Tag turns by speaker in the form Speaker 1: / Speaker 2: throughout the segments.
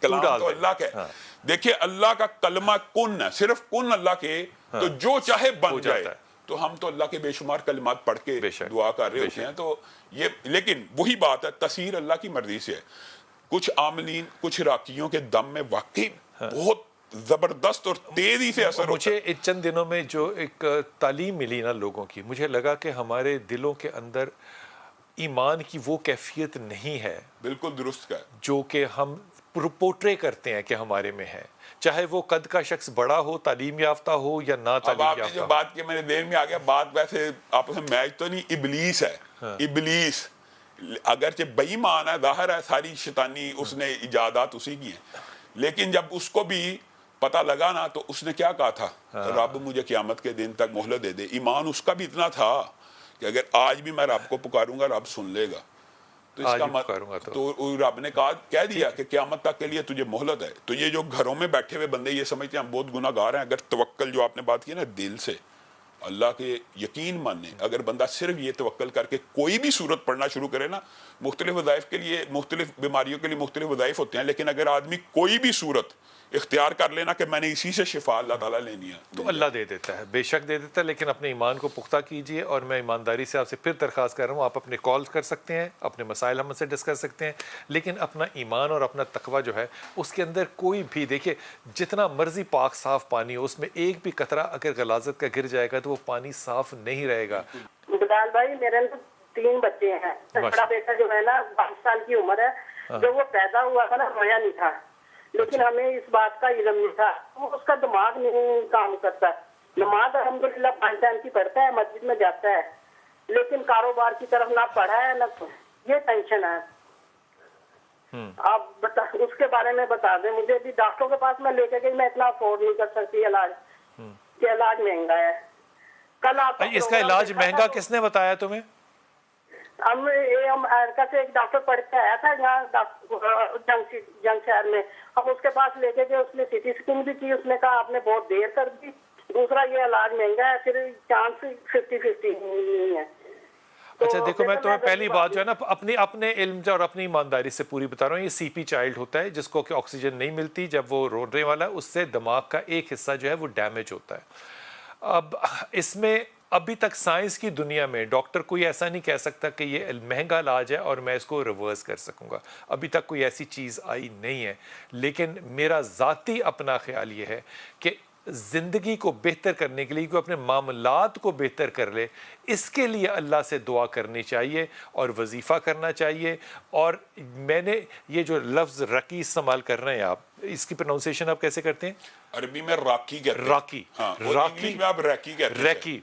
Speaker 1: کلام
Speaker 2: ڈال
Speaker 1: تو
Speaker 2: دے.
Speaker 1: اللہ کا ہے. دیکھیے اللہ کا کلمہ کن ہے, صرف کن اللہ کے, تو جو چاہے بن جائے. تو ہم تو اللہ کے بے شمار کلمات پڑھ کے دعا کر رہے ہوتے ہیں. تو یہ لیکن وہی بات ہے, تسیر اللہ کی مرضی سے ہے. کچھ عاملین, کچھ راکیوں کے دم میں واقعی بہت زبردست اور تیزی سے اثر ہوتا ہے.
Speaker 2: مجھے چند دنوں میں جو ایک تعلیم ملی نا لوگوں کی, مجھے لگا کہ ہمارے دلوں کے اندر ایمان کی وہ کیفیت نہیں ہے
Speaker 1: بالکل درست کا
Speaker 2: جو کہ ہم پورٹرے کرتے ہیں کہ ہمارے میں ہے, چاہے وہ قد کا شخص بڑا ہو, تعلیم یافتہ ہو یا نہ تعلیم
Speaker 1: اب آپ نے
Speaker 2: یافتہ
Speaker 1: جو
Speaker 2: ہو.
Speaker 1: بات کی میرے ذہن میں آ گیا, بات ویسے آپ سے میچ تو نہیں, ابلیس ہے. ابلیس اگرچہ بے ایمان ہے, ظاہر ہے ساری شیطانی اس نے ایجادات اسی کی ہیں, لیکن جب اس کو بھی پتہ لگا نا تو اس نے کیا کہا تھا, رب مجھے قیامت کے دن تک مہلت دے دے. ایمان اس کا بھی اتنا تھا کہ اگر آج بھی میں رب کو پکاروں گا رب سن لے گا. تو اس کا تو رب نے کہہ دیا کہ قیامت تک کے لیے تجھے مہلت ہے. تو یہ جو گھروں میں بیٹھے ہوئے بندے یہ سمجھتے ہیں ہم بہت گناہ گار ہیں, اگر توکل جو آپ نے بات کی نا دل سے اللہ کے یقین ماننے, اگر بندہ صرف یہ توکل کر کے کوئی بھی صورت پڑھنا شروع کرے نا, مختلف وظائف کے لیے, مختلف بیماریوں کے لیے مختلف وظائف ہوتے ہیں, لیکن اگر آدمی کوئی بھی صورت اختیار کر لینا کہ میں نے اسی سے شفا اللہ تعالیٰ لینی ہے,
Speaker 2: تو اللہ دے دیتا ہے, بے شک دے دیتا ہے. لیکن اپنے ایمان کو پختہ کیجئے, اور میں ایمانداری سے آپ سے پھر درخواست کر رہا ہوں, آپ اپنے کال کر سکتے ہیں, اپنے مسائل ہم سے ڈسکس کر سکتے ہیں, لیکن اپنا ایمان اور اپنا تقوی جو ہے اس کے اندر کوئی بھی, دیکھیے جتنا مرضی پاک صاف پانی ہو, اس میں ایک بھی قطرہ اگر غلاظت کا گر جائے گا تو وہ پانی صاف نہیں رہے گا.
Speaker 3: بلال بھائی میرے 3 بچے ہیں. بڑا بیٹا جو ہے نا 22 سال کی عمر ہے, جو وہ پیدا ہوا تھا نا رویا نہیں تھا, لیکن ہمیں اس بات کا علم نہیں تھا. وہ اس کا دماغ نہیں کام کرتا. نماز الحمدللہ 5 ٹائم کی پڑھتا ہے, مسجد میں جاتا ہے, لیکن کاروبار کی طرف نہ پڑھا ہے نہ, یہ ٹینشن ہے. آپ اس کے بارے میں بتا دیں مجھے. بھی ڈاکٹروں کے پاس میں لے کے گئی, میں اتنا افورڈ نہیں کر سکتی علاج, کہ علاج مہنگا ہے. کل آپ
Speaker 2: اس کا علاج مہنگا کس نے بتایا تمہیں؟
Speaker 3: ہم امریکہ سے ایک ڈاکٹر پڑھ کے آیا تھا یہاں جنگ شہر میں. ہم اس کے پاس لے کے گئے, اس نے سی ٹی اسکین بھی کی, اس نے کہا آپ نے بہت دیر کر دی. دوسرا یہ علاج مہنگا ہے, پھر چانس 50-50 نہیں ہے.
Speaker 2: اچھا دیکھو, میں تمہیں پہلی بات جو ہے نا اپنے علم اور اپنی ایمانداری سے پوری بتا رہا ہوں. یہ سی پی چائلڈ ہوتا ہے جس کو کہ آکسیجن نہیں ملتی جب وہ رونے والا ہے, اس سے دماغ کا ایک حصہ جو ہے وہ ڈیمیج ہوتا ہے. اب اس میں ابھی تک سائنس کی دنیا میں ڈاکٹر کوئی ایسا نہیں کہہ سکتا کہ یہ مہنگا علاج ہے اور میں اس کو ریورس کر سکوں گا. ابھی تک کوئی ایسی چیز آئی نہیں ہے. لیکن میرا ذاتی اپنا خیال یہ ہے کہ زندگی کو بہتر کرنے کے لیے, کوئی اپنے معاملات کو بہتر کر لے, اس کے لیے اللہ سے دعا کرنی چاہیے اور وظیفہ کرنا چاہیے. اور میں نے یہ جو لفظ رقی استعمال کر رہے ہیں آپ, اس کی پروننسیشن آپ کیسے کرتے ہیں؟
Speaker 1: عربی میں راکی کہتے ہیں.
Speaker 2: راکی,
Speaker 1: انگلش میں آپ ریکی کہتے ہیں.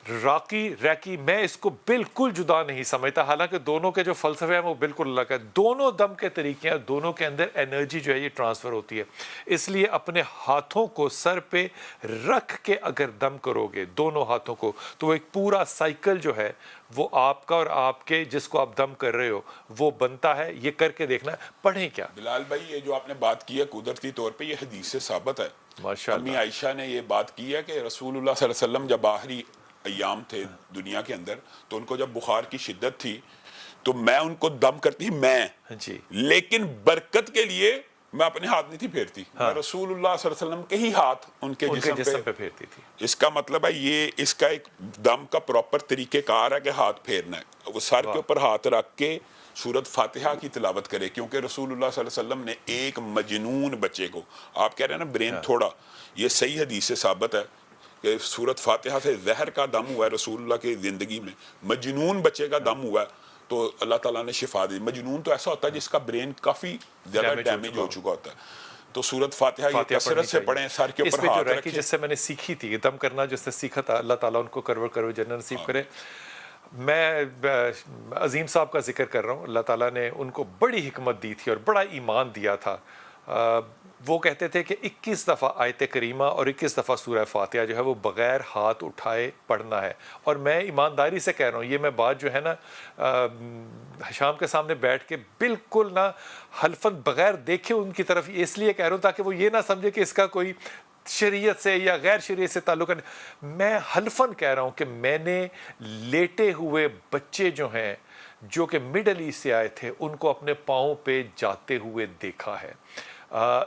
Speaker 2: ریکی میں اس کو بالکل جدا نہیں سمجھتا, حالانکہ دونوں کے جو فلسفے ہیں وہ بالکل الگ ہے. دونوں دم کے طریقے ہیں, دونوں کے اندر انرجی جو ہے یہ ٹرانسفر ہوتی ہے. اس لیے اپنے ہاتھوں کو سر پہ رکھ کے اگر دم کرو گے دونوں ہاتھوں کو, تو وہ ایک پورا سائیکل جو ہے وہ آپ کا اور آپ کے جس کو آپ دم کر رہے ہو وہ بنتا ہے. یہ کر کے دیکھنا. پڑھیں کیا
Speaker 1: بلال بھائی, یہ جو آپ نے بات کی ہے قدرتی طور پہ یہ حدیث سے ثابت ہے. امی عائشہ نے یہ بات کی ہے کہ رسول اللہ صلی اللہ علیہ وسلم جب آخری ایام تھے دنیا کے اندر, تو ان کو جب بخار کی شدت تھی تو میں ان کو دم کرتی میں
Speaker 2: جی,
Speaker 1: لیکن برکت کے لیے میں اپنے ہاتھ نہیں تھی پھیرتی, میں رسول اللہ صلی اللہ علیہ وسلم کے ہی ہاتھ ان کے جسم پہ
Speaker 2: پھیرتی تھی.
Speaker 1: اس کا مطلب ہے یہ اس کا ایک دم کا پراپر طریقہ کار ہے کہ ہاتھ پھیرنا ہے. وہ سر کے اوپر ہاتھ رکھ کے سورت فاتحہ کی تلاوت کرے, کیونکہ رسول اللہ صلی اللہ علیہ وسلم نے ایک مجنون بچے کو, آپ کہہ رہے ہیں نا برین تھوڑا, یہ صحیح حدیث سے ثابت ہے کہ سورت فاتحہ سے زہر کا دم ہوا ہے رسول اللہ کی زندگی میں, مجنون بچے کا دم ہوا ہے تو اللہ تعالیٰ نے شفا دی. مجنون تو ایسا ہوتا ہے جس کا برین کافی زیادہ ڈیمیج ہو چکا ہوتا ہے. تو سورت فاتحہ یہ کثرت سے پڑھیں, سر کے اوپر ہاتھ رکھیں.
Speaker 2: جس سے میں نے سیکھی تھی دم کرنا, جس سے سیکھا تھا, اللہ تعالیٰ ان کو کرور جنت نصیب کرے. میں عظیم صاحب کا ذکر کر رہا ہوں, اللہ تعالیٰ نے ان کو بڑی حکمت دی تھی اور بڑا ایمان دیا تھا. وہ کہتے تھے کہ 21 دفعہ آیت کریمہ اور 21 دفعہ سورہ فاتحہ جو ہے وہ بغیر ہاتھ اٹھائے پڑھنا ہے. اور میں ایمانداری سے کہہ رہا ہوں, یہ میں بات جو ہے نا شام کے سامنے بیٹھ کے بالکل نہ حلفاً بغیر دیکھے ان کی طرف اس لیے کہہ رہا ہوں تاکہ وہ یہ نہ سمجھے کہ اس کا کوئی شریعت سے یا غیر شریعت سے تعلق ہے. میں حلفاً کہہ رہا ہوں کہ میں نے لیٹے ہوئے بچے جو ہیں جو کہ مڈل ایسٹ سے آئے تھے ان کو اپنے پاؤں پہ جاتے ہوئے دیکھا ہے.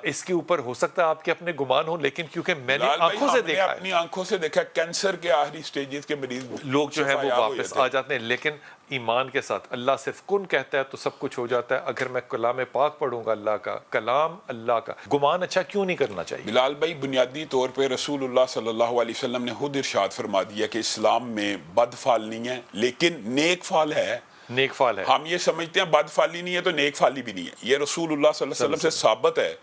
Speaker 2: اس کے اوپر ہو سکتا ہے آپ کے اپنے گمان ہوں، لیکن کیونکہ میں نے آنکھوں سے دیکھا ہے،
Speaker 1: اپنی آنکھوں سے دیکھا کینسر کے آخری سٹیجز کے مریض
Speaker 2: لوگ جو ہے وہ واپس آ جاتے ہیں. لیکن ایمان کے ساتھ اللہ صرف کن کہتا ہے تو سب کچھ ہو جاتا ہے. اگر میں کلام پاک پڑھوں گا، اللہ کا کلام، اللہ کا گمان اچھا کیوں نہیں کرنا چاہیے؟
Speaker 1: بلال بھائی، بنیادی طور پہ رسول اللہ صلی اللہ علیہ وسلم نے خود ارشاد فرما دیا کہ اسلام میں بد فال نہیں ہے لیکن نیک فال ہے.
Speaker 2: نیک فال ہے.
Speaker 1: ہم یہ سمجھتے ہیں بد فالی نہیں ہے تو نیک فالی بھی نہیں ہے. یہ رسول اللہ صلی اللہ علیہ وسلم سے ثابت ہے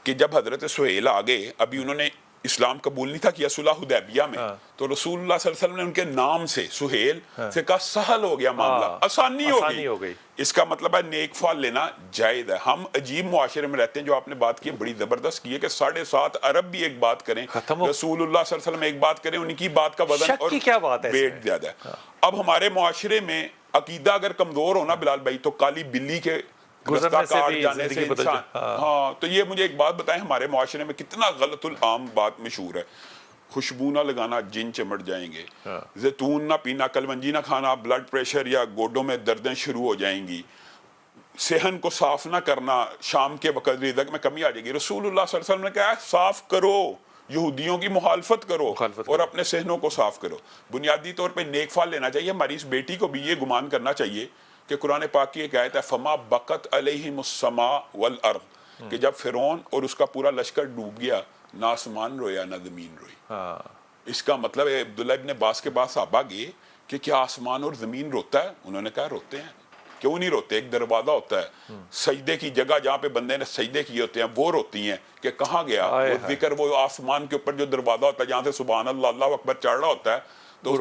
Speaker 1: کہ جب حضرت سہیل آگے، ابھی انہوں نے اسلام قبول نہیں تھا کیا صلح حدیبیہ میں، تو رسول اللہ صلی اللہ علیہ وسلم نے ان کے نام سے سہیل سے کہا سہل ہو گیا معاملہ، آسانی ہو گئی. اس کا مطلب ہے نیک فال لینا جائز ہے. ہم عجیب معاشرے میں رہتے ہیں. جو آپ نے بات کی بڑی زبردست کی ہے کہ 7.5 ارب بھی ایک بات کریں، رسول اللہ صلی اللہ علیہ وسلم ایک بات کریں، ان کی بات کا وزن اور ویٹ زیادہ ہے. اب ہمارے معاشرے میں عقیدہ اگر کمزور ہونا بلال بھائی تو کالی بلی کے
Speaker 2: گزرنے سے بھی
Speaker 1: جانے سے انسان. ہاں، تو یہ مجھے ایک بات بتائیں، ہمارے معاشرے میں کتنا غلط العام بات مشہور ہے، خوشبو نہ لگانا جن چمٹ جائیں گے، زیتون نہ پینا، کلونجی نہ کھانا بلڈ پریشر یا گوڈوں میں دردیں شروع ہو جائیں گی، صحن کو صاف نہ کرنا، شام کے وقت رزق میں کمی آ جائے گی. رسول اللہ صلی اللہ علیہ وسلم نے کہا صاف کرو، یہودیوں کی مخالفت کرو اور اپنے صحنوں کو صاف کرو. بنیادی طور پہ نیک فال لینا چاہیے. ہماری اس بیٹی کو بھی یہ گمان کرنا چاہیے کہ قرآن پاک کی ایک آیت ہے فما بقت علیہم السماء والارض، کہ جب فرعون اور اس کا پورا لشکر ڈوب گیا، نہ آسمان رویا نہ زمین روئی. اس کا مطلب ہے عبداللہ ابن عباس کے پاس صحابہ گئے کہ کیا آسمان اور زمین روتا ہے؟ انہوں نے کہا روتے ہیں. کیوں نہیں روتے؟ ایک دروازہ ہوتا ہے، سجدے کی جگہ جہاں پہ بندے نے سجدے کیے ہوتے ہیں وہ روتی ہیں کہ کہاں گیا وہ ذکر. وہ آسمان کے اوپر جو دروازہ ہوتا ہے جہاں سے سبحان اللہ اللہ اکبر چڑھ رہا ہوتا ہے تو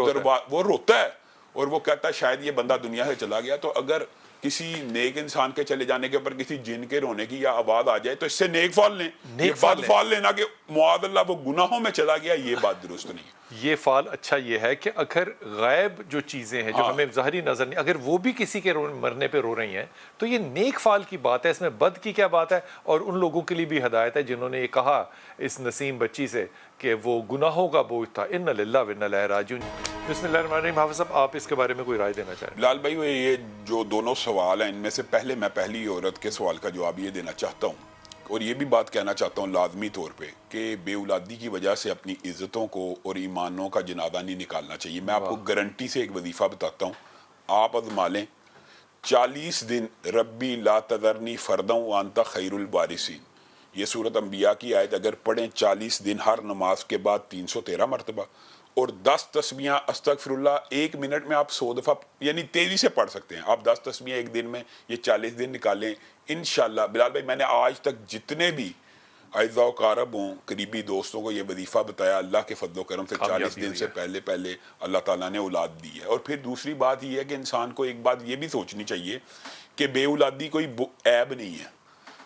Speaker 1: وہ روتا ہے اور وہ کہتا ہے شاید یہ بندہ دنیا سے چلا گیا. تو اگر کسی نیک انسان کے چلے جانے کے اوپر کسی جن کے رونے کی یا آواز آ جائے تو اس سے نیک فال لیں. یہ بد فال لینا کہ معاذ اللہ وہ گناہوں میں چلا گیا، یہ بات درست نہیں ہے.
Speaker 2: یہ فال اچھا یہ ہے کہ اگر غائب جو چیزیں ہیں جو ہمیں ظاہری نظر نہیں، اگر وہ بھی کسی کے مرنے پہ رو رہی ہیں تو یہ نیک فال کی بات ہے. اس میں بد کی کیا بات ہے؟ اور ان لوگوں کے لیے بھی ہدایت ہے جنہوں نے یہ کہا اس نسیم بچی سے کہ وہ گناہوں کا بوجھ تھا. ان للہ و انا الیہ راجعون. بسم اللہ الرحمن الرحیم. حافظ صاحب آپ اس کے بارے میں کوئی رائے دینا چاہیں؟
Speaker 1: بلال بھائی، یہ جو دونوں سوال ہیں ان میں سے پہلے میں پہلی عورت کے سوال کا جواب یہ دینا چاہتا ہوں اور یہ بھی بات کہنا چاہتا ہوں لازمی طور پہ کہ بے اولادی کی وجہ سے اپنی عزتوں کو اور ایمانوں کا جنازہ نہیں نکالنا چاہیے. میں آپ کو گارنٹی سے ایک وظیفہ بتاتا ہوں، آپ آزما لیں 40 دن ربی لا تذرنی فردا وانت خیر الوارثین. یہ سورۃ انبیاء کی آیت اگر پڑھیں 40 دن ہر نماز کے بعد 313 مرتبہ اور 10 تسبیحاں استغفر اللہ 1 منٹ میں آپ 100 دفعہ یعنی تیزی سے پڑھ سکتے ہیں. آپ 10 تسبیحاں ایک دن میں یہ 40 دن نکالیں انشاءاللہ. بلال بھائی، میں نے آج تک جتنے بھی اعزاء و اقارب ہوں قریبی دوستوں کو یہ وظیفہ بتایا، اللہ کے فضل و کرم سے 40 دن سے پہلے اللہ تعالیٰ نے اولاد دی ہے. اور پھر دوسری بات یہ ہے کہ انسان کو ایک بات یہ بھی سوچنی چاہیے کہ بے اولادی کوئی عیب نہیں ہے.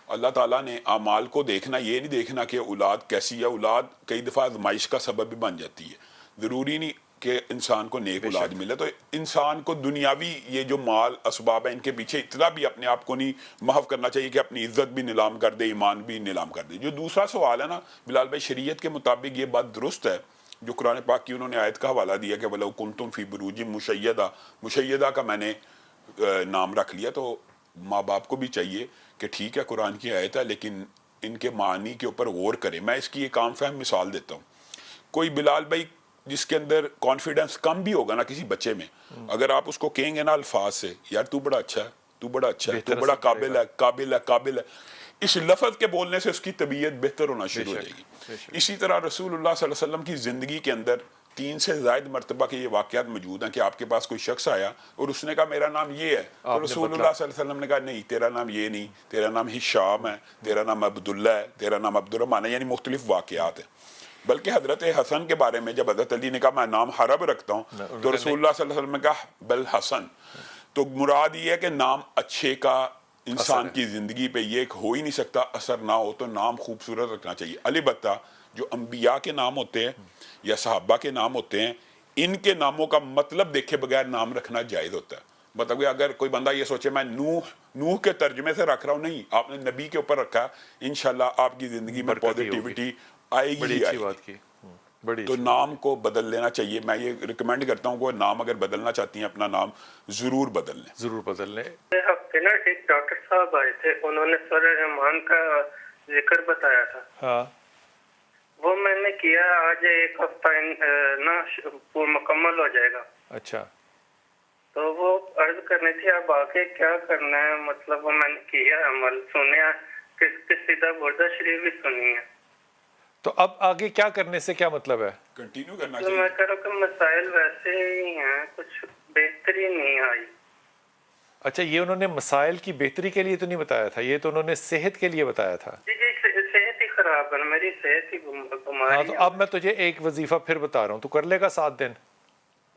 Speaker 1: اللہ تعالیٰ نے اعمال کو دیکھنا، یہ نہیں دیکھنا کہ اولاد کیسی ہے. اولاد کئی دفعہ آزمائش کا سبب بھی بن جاتی ہے. ضروری نہیں کہ انسان کو نیک اولاد ملے. تو انسان کو دنیاوی یہ جو مال اسباب ہیں ان کے پیچھے اتنا بھی اپنے آپ کو نہیں محو کرنا چاہیے کہ اپنی عزت بھی نیلام کر دے، ایمان بھی نیلام کر دے. جو دوسرا سوال ہے نا بلال بھائی، شریعت کے مطابق یہ بات درست ہے جو قرآن پاک کی انہوں نے آیت کا حوالہ دیا کہ وَلَوْ كُنْتُمْ فِي بُرُوجٍ مُشَيَّدَةٍ. مشیدہ کا میں نے نام رکھ لیا. تو ماں باپ کو بھی چاہیے کہ ٹھیک ہے قرآن کی آیت ہے لیکن ان کے معنی کے اوپر غور کریں. میں اس کی ایک عام فہم مثال دیتا ہوں. کوئی بلال بھائی جس کے اندر کانفیڈنس کم بھی ہوگا نا کسی بچے میں، اگر آپ اس کو کہیں گے نا الفاظ سے یار تو بڑا اچھا ہے، تو بڑا اچھا ہے، تو بڑا قابل ہے، اس لفظ کے بولنے سے اس کی طبیعت بہتر ہونا شروع ہو جائے گی. اسی طرح رسول اللہ صلی اللہ علیہ وسلم کی زندگی کے اندر 3 سے زائد مرتبہ کے یہ واقعات موجود ہیں کہ آپ کے پاس کوئی شخص آیا اور اس نے کہا میرا نام یہ ہے، تو رسول اللہ صلی اللہ علیہ وسلم نے کہا نہیں تیرا نام یہ نہیں، تیرا نام ہشام ہے، تیرا نام عبداللہ ہے، تیرا نام عبد الرحمن ہے. یعنی مختلف واقعات ہیں. بلکہ حضرت حسن کے بارے میں جب حضرت علی نے کہا میں نام حرب رکھتا ہوں تو رسول اللہ صلی اللہ علیہ وسلم نے کہا بل حسن. تو مراد یہ ہے کہ نام اچھے کا انسان کی زندگی پہ یہ ہو ہی نہیں سکتا اثر نہ ہو، تو نام خوبصورت رکھنا چاہیے. البتہ جو انبیاء کے نام ہوتے ہیں یا صحابہ کے نام ہوتے ہیں ان کے ناموں کا مطلب دیکھے بغیر نام رکھنا جائز ہوتا ہے. مطلب کہ اگر کوئی بندہ یہ سوچے میں نوح کے ترجمے سے رکھ رہا ہوں، نہیں، آپ نے نبی کے اوپر رکھا، انشاءاللہ آپ کی زندگی میں پازیٹیوٹی آئے گی.
Speaker 2: بڑی اچھی بات کی. بڑی
Speaker 1: تو نام کو بدل لینا چاہیے. میں یہ ریکمینڈ کرتا ہوں کہ نام اگر بدلنا چاہتی ہیں اپنا نام ضرور بدل لیں.
Speaker 2: ضرور بدل لیں.
Speaker 4: ہفتے نا ایک ڈاکٹر صاحب آئے تھے, انہوں نے سورہ رحمان کا ذکر بتایا تھا.
Speaker 2: ہاں
Speaker 4: وہ میں نے کیا, آج ایک ہفتہ نا مکمل ہو جائے گا.
Speaker 2: اچھا
Speaker 4: تو وہ عرض کرنی تھی اب آگے کیا کرنا ہے, مطلب وہ میں نے کیا عمل, سنیا سیدھا بردہ شریف بھی سنی ہے.
Speaker 2: تو اب آگے کیا کرنے سے کیا مطلب ہے؟
Speaker 1: کنٹینیو کرنا
Speaker 4: تو میں
Speaker 1: چاہیے.
Speaker 4: کہہ رہا ہوں کہ مسائل ویسے ہی ہیں, کچھ بہتری نہیں آئی.
Speaker 2: اچھا یہ انہوں نے مسائل کی بہتری کے لیے تو نہیں بتایا تھا, یہ تو انہوں نے صحت کے لیے بتایا تھا.
Speaker 4: جی صحت ہی خراب ہے, میری صحت ہی
Speaker 2: ہاں
Speaker 4: بیماری
Speaker 2: تو
Speaker 4: ہے.
Speaker 2: اب میں تجھے ایک وظیفہ پھر بتا رہا ہوں, تو کر لے گا 7 دن؟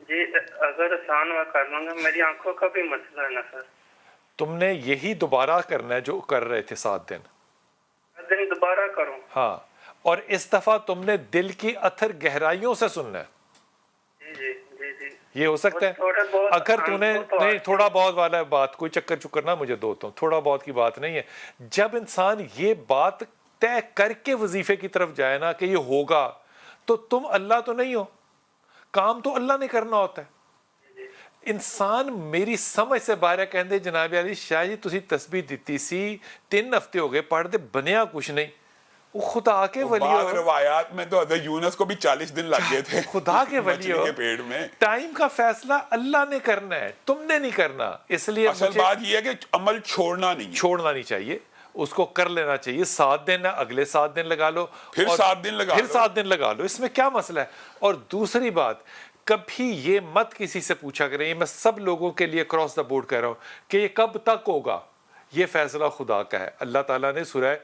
Speaker 4: جی اگر آسان ہوا کر لوں گا, میری آنکھوں کا بھی مسئلہ ہے نا سر.
Speaker 2: تم نے یہی دوبارہ کرنا ہے جو کر رہے تھے 7 دن.
Speaker 4: دن دوبارہ کروں؟
Speaker 2: ہاں, اور اس دفعہ تم نے دل کی اتھر گہرائیوں سے سننا ہے.
Speaker 4: جی جی جی
Speaker 2: یہ ہو سکتا ہے
Speaker 4: تھوڑا بہت
Speaker 2: اگر تو نے نہیں تھوڑا بہت والا بات, کوئی چکر چکر نہ مجھے دو, تم تھوڑا بہت کی بات نہیں ہے. جب انسان یہ بات طے کر کے وظیفے کی طرف جائے نا کہ یہ ہوگا, تو تم اللہ تو نہیں ہو, کام تو اللہ نے کرنا ہوتا ہے. انسان میری سمجھ سے باہر کہندے جناب علی شاہ جی تسی تسبیح دیتی سی 3 ہفتے ہو گئے پڑھ دے, بنیا کچھ نہیں. وہ خدا کے ولی
Speaker 1: بعض
Speaker 2: ہو,
Speaker 1: روایات میں تو حضرت یونس کو بھی 40 دن لگ گئے تھے
Speaker 2: خدا کے ولی
Speaker 1: مچھلی
Speaker 2: ہو,
Speaker 1: کے پیٹ میں.
Speaker 2: ٹائم کا فیصلہ اللہ نے کرنا ہے, تم نے نہیں کرنا. اس لیے
Speaker 1: اصل بات یہ ہے کہ عمل چھوڑنا نہیں ہے,
Speaker 2: چھوڑنا نہیں چاہیے, اس کو کر لینا چاہیے. 7 دن ہے, اگلے 7 دن لگا لو,
Speaker 1: پھر
Speaker 2: اور
Speaker 1: 7 دن لگا
Speaker 2: پھر
Speaker 1: لو.
Speaker 2: 7 دن لگا لو, اس میں کیا مسئلہ ہے. اور دوسری بات, کبھی یہ مت کسی سے پوچھا کریں, یہ میں سب لوگوں کے لیے کراس دا بورڈ کہہ رہا ہوں کہ یہ کب تک ہوگا. یہ فیصلہ خدا کا ہے. اللہ تعالیٰ نے سورہ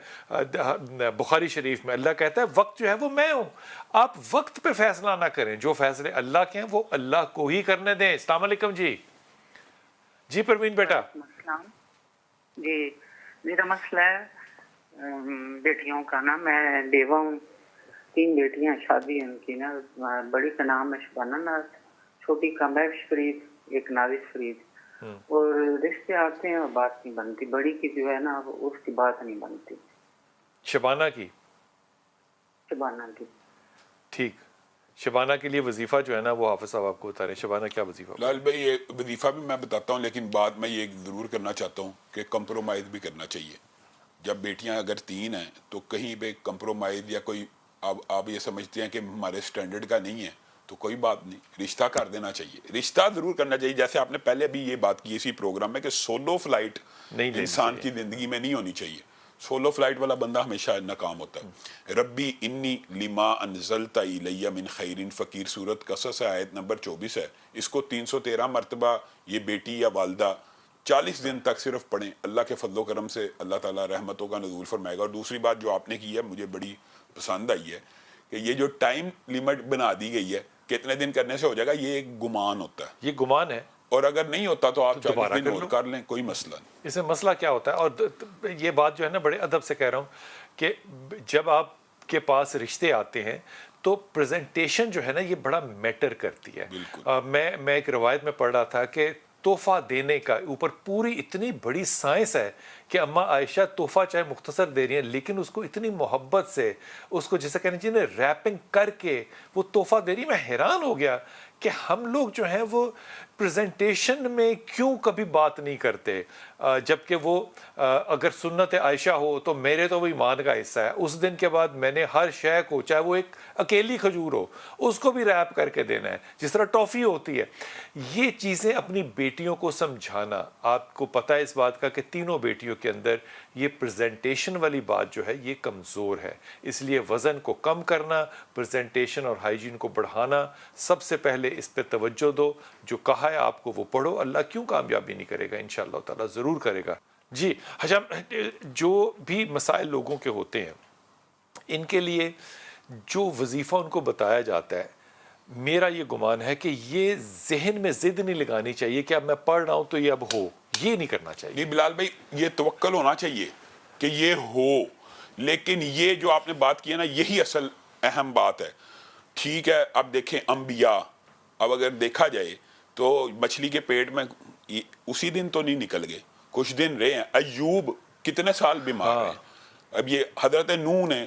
Speaker 2: بخاری شریف میں اللہ کہتا ہے وقت جو ہے وہ میں ہوں. آپ وقت پہ فیصلہ نہ کریں, جو فیصلے اللہ کے ہیں وہ اللہ کو ہی کرنے دیں. السلام علیکم. جی پروین بیٹا.
Speaker 5: السلام. جی میرا مسئلہ ہے بیٹیوں کا نا, میں بیوہ ہوں, 3 بیٹیاں شادی ان کی نا, بڑی کا نام ہے شبانہ ناز, چھوٹی کا محوش فرید, ایک ناوش فرید. اور رشتے آتے ہیں اور بات نہیں بنتی. بڑی کی جو ہے نا اس کی بات نہیں بنتی.
Speaker 2: شبانہ کی ٹھیک. شبانہ کے لیے وظیفہ جو ہے نا وہ حافظ صاحب آپ کو بتا رہے ہیں. شبانہ کیا وظیفہ؟
Speaker 1: لال بھائی یہ وظیفہ بھی میں بتاتا ہوں, لیکن بعد میں یہ ضرور کرنا چاہتا ہوں کہ کمپرومائز بھی کرنا چاہیے. جب بیٹیاں اگر 3 ہیں تو کہیں پہ کمپرومائز یا کوئی آپ یہ سمجھتے ہیں کہ ہمارے سٹینڈرڈ کا نہیں ہے تو کوئی بات نہیں, رشتہ کر دینا چاہیے. رشتہ ضرور کرنا چاہیے. جیسے آپ نے پہلے بھی یہ بات کی اسی پروگرام میں کہ سولو فلائٹ انسان کی زندگی میں نہیں ہونی چاہیے. سولو فلائٹ والا بندہ ہمیشہ ناکام ہوتا ہے. ربی انی لما انزلت الی من خیر فقیر, سورت قصص آیت نمبر 24 ہے. اس کو 313 مرتبہ یہ بیٹی یا والدہ 40 دن تک صرف پڑھیں. اللہ کے فضل و کرم سے اللہ تعالیٰ رحمتوں کا نزول فرمائے گا. اور دوسری بات جو آپ نے کی ہے مجھے بڑی پسند آئی ہے کہ یہ جو ٹائم لیمٹ بنا دی گئی ہے کہ اتنے دن کرنے سے ہو جائے گا, یہ ایک گمان ہوتا ہے.
Speaker 2: یہ گمان ہے,
Speaker 1: اور اگر نہیں ہوتا تو آپ 40 دن
Speaker 2: کر
Speaker 1: اور
Speaker 2: لو.
Speaker 1: کر لیں, کوئی مسئلہ نہیں.
Speaker 2: اس میں مسئلہ کیا ہوتا ہے. اور یہ بات جو ہے نا بڑے ادب سے کہہ رہا ہوں کہ جب آپ کے پاس رشتے آتے ہیں تو پریزنٹیشن جو ہے نا یہ بڑا میٹر کرتی ہے. میں ایک روایت میں پڑھ رہا تھا کہ تحفہ دینے کا اوپر پوری اتنی بڑی سائنس ہے کہ اماں عائشہ تحفہ چاہے مختصر دے رہی ہیں لیکن اس کو اتنی محبت سے, اس کو جیسے کہنا چاہیے ریپنگ کر کے وہ تحفہ دے رہی. میں حیران ہو گیا کہ ہم لوگ جو ہیں وہ پریزنٹیشن میں کیوں کبھی بات نہیں کرتے, جبکہ وہ اگر سنت عائشہ ہو تو میرے تو وہ ایمان کا حصہ ہے. اس دن کے بعد میں نے ہر شے کو, چاہے وہ ایک اکیلی کھجور ہو, اس کو بھی ریپ کر کے دینا ہے جس طرح ٹافی ہوتی ہے. یہ چیزیں اپنی بیٹیوں کو سمجھانا. آپ کو پتہ ہے اس بات کا کہ تینوں بیٹیوں کے اندر یہ پریزنٹیشن والی بات جو ہے یہ کمزور ہے. اس لیے وزن کو کم کرنا, پریزنٹیشن اور ہائیجین کو بڑھانا, سب سے پہلے اس پہ توجہ دو. جو کہا ہے آپ کو وہ پڑھو, اللہ کیوں کامیابی نہیں کرے گا, انشاءاللہ تعالیٰ ضرور کرے گا. جی حشم, جو بھی مسائل لوگوں کے ہوتے ہیں ان کے لیے جو وظیفہ ان کو بتایا جاتا ہے, میرا یہ گمان ہے کہ یہ ذہن میں ضد نہیں لگانی چاہیے کہ اب میں پڑھ رہا ہوں تو یہ اب ہو, یہ نہیں کرنا چاہیے.
Speaker 1: نہیں بلال بھائی, یہ توکل ہونا چاہیے کہ یہ ہو, لیکن یہ جو آپ نے بات کی ہے نا یہی اصل اہم بات ہے. ٹھیک ہے, اب دیکھیں انبیاء, اب اگر دیکھا جائے تو مچھلی کے پیٹ میں اسی دن تو نہیں نکل گئے, کچھ دن رہے ہیں. ایوب کتنے سال بیمار رہے. اب یہ حضرت نوح نے